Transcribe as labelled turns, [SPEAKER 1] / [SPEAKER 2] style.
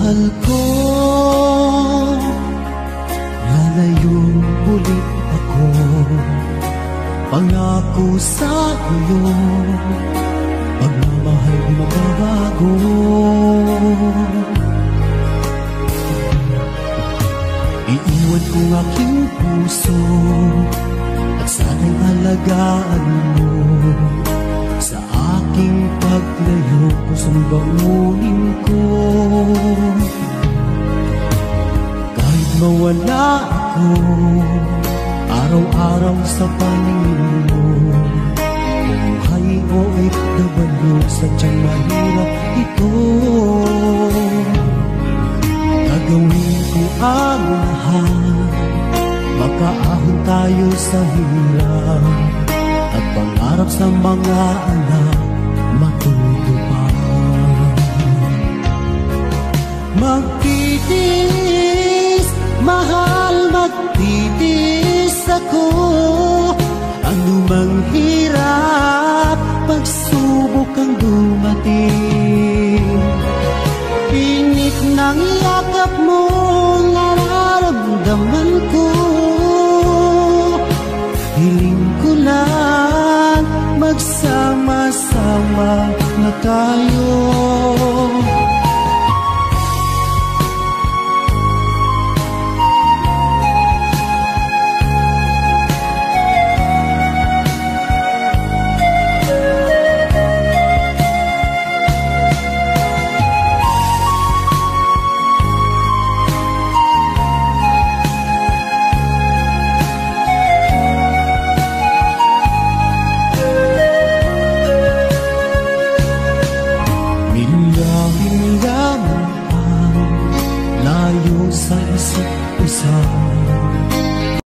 [SPEAKER 1] mahal ko, lalayong ulit ako. Pangako sa iyo, pagmamahal di magbabago. Iiwan ko ang aking puso at sana'y alagaan mo. Sa aking paglayo, pusong bangunin ko. Kahit mawala ako, araw-araw sa paningin mo. Buhay o OFW, sadyang mahirap ito. Gagawin ko ang lahat, makaahon tayo sa hirap, at pangarap sa mga anak matutupad. Magtitiis, mahal, magtitiis ako. Anumang hirap, pagsubok ang dumating. Init ng yakap mo, nararamdaman ko. Hiling ko lang, magsama-sama na tayo. Sa isa't isa,